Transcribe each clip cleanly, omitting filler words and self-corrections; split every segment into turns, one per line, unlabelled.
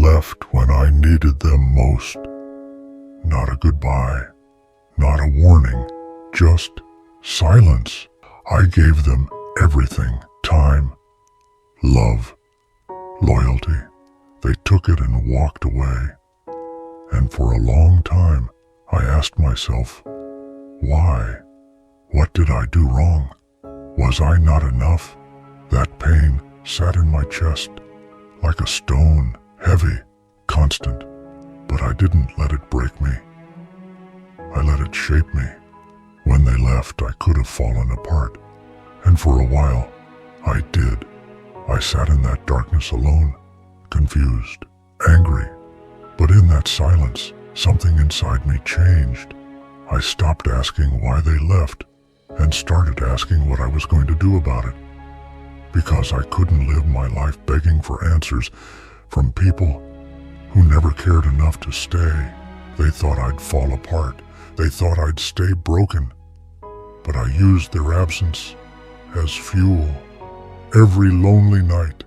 left when I needed them most. Not a goodbye, not a warning, just silence. I gave them everything: time, love, loyalty. They took it and walked away. And for a long time, I asked myself, why? What did I do wrong? Was I not enough? That pain sat in my chest like a stone, heavy, constant, but I didn't let it break me. I let it shape me. When they left, I could have fallen apart, and for a while, I did. I sat in that darkness alone, confused, angry, but in that silence, something inside me changed. I stopped asking why they left and started asking what I was going to do about it. Because I couldn't live my life begging for answers from people who never cared enough to stay. They thought I'd fall apart. They thought I'd stay broken. But I used their absence as fuel. Every lonely night,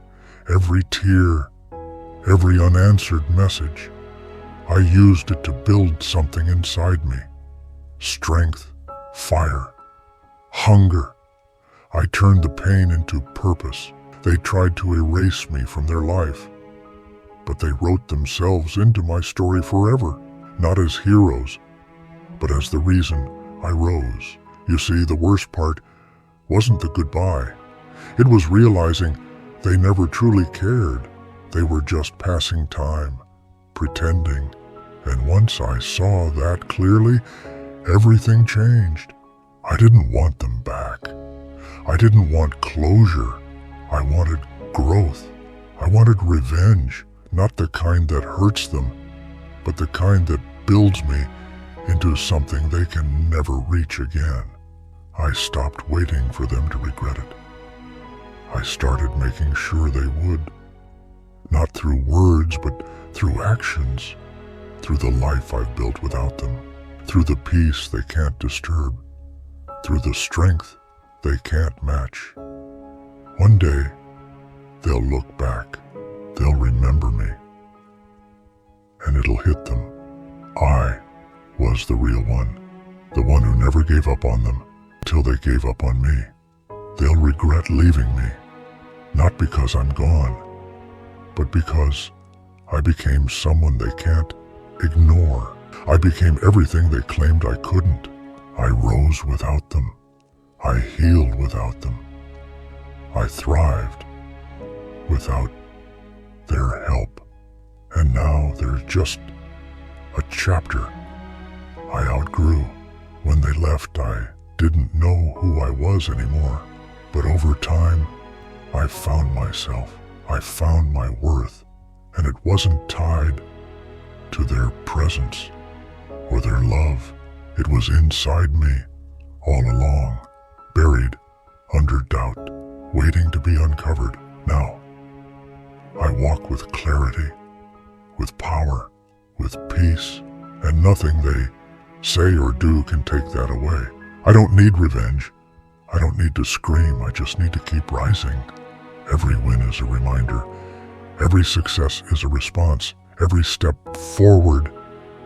every tear, every unanswered message, I used it to build something inside me. Strength, fire, hunger. I turned the pain into purpose. They tried to erase me from their life, but they wrote themselves into my story forever, not as heroes, but as the reason I rose. You see, the worst part wasn't the goodbye. It was realizing they never truly cared. They were just passing time, pretending. And once I saw that clearly, everything changed. I didn't want them back. I didn't want closure. I wanted growth. I wanted revenge, not the kind that hurts them, but the kind that builds me into something they can never reach again. I stopped waiting for them to regret it. I started making sure they would, not through words, but through actions, through the life I've built without them, through the peace they can't disturb, through the strength they can't match. One day, they'll look back, they'll remember me, and it'll hit them. I was the real one, the one who never gave up on them until they gave up on me. They'll regret leaving me, not because I'm gone, but because I became someone they can't ignore. I became everything they claimed I couldn't. I rose without them. I healed without them. I thrived without their help. And now there's just a chapter I outgrew. When they left, I didn't know who I was anymore. But over time, I found myself. I found my worth. And it wasn't tied to their presence or their love. It was inside me all along, buried under doubt, waiting to be uncovered. Now, I walk with clarity, with power, with peace, and nothing they say or do can take that away. I don't need revenge. I don't need to scream. I just need to keep rising. Every win is a reminder. Every success is a response. Every step forward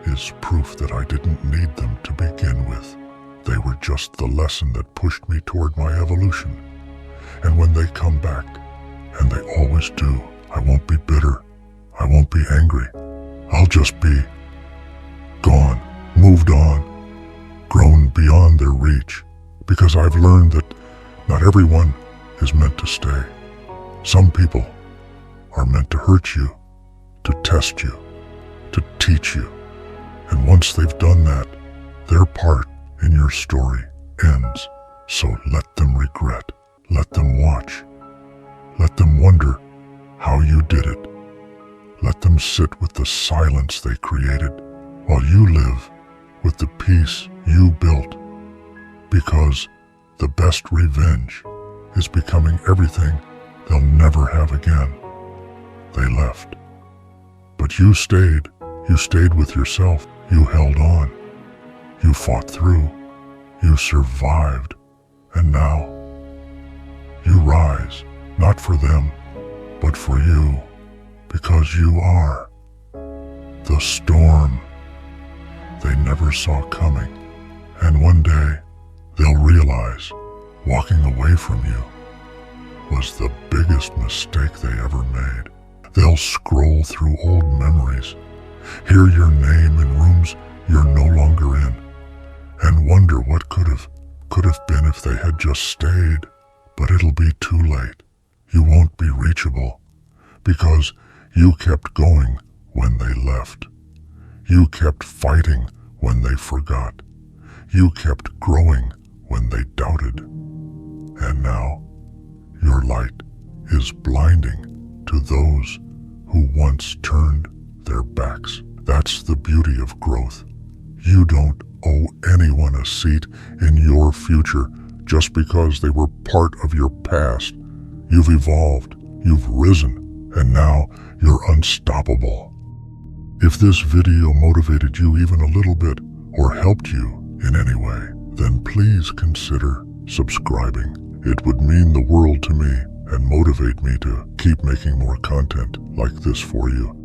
is proof that I didn't need them to begin with. They were just the lesson that pushed me toward my evolution. And when they come back, and they always do, I won't be bitter. I won't be angry. I'll just be gone, moved on, grown beyond their reach, because I've learned that not everyone is meant to stay. Some people are meant to hurt you, to test you, to teach you. And once they've done that, their part in your story ends. So let them regret. Let them watch. Let them wonder how you did it. Let them sit with the silence they created while you live with the peace you built. Because the best revenge is becoming everything they'll never have again. They left. But you stayed. You stayed with yourself. You held on. You fought through. You survived. And now, you rise, not for them, but for you, because you are the storm they never saw coming. And one day, they'll realize walking away from you was the biggest mistake they ever made. They'll scroll through old memories, hear your name in rooms you're no longer in, and wonder what could have been if they had just stayed. But it'll be too late. You won't be reachable because you kept going when they left. You kept fighting when they forgot. You kept growing when they doubted. And now, your light is blinding to those who once turned their backs. That's the beauty of growth. You don't owe anyone a seat in your future just because they were part of your past. You've evolved, you've risen, and now you're unstoppable. If this video motivated you even a little bit or helped you in any way, then please consider subscribing. It would mean the world to me and motivate me to keep making more content like this for you.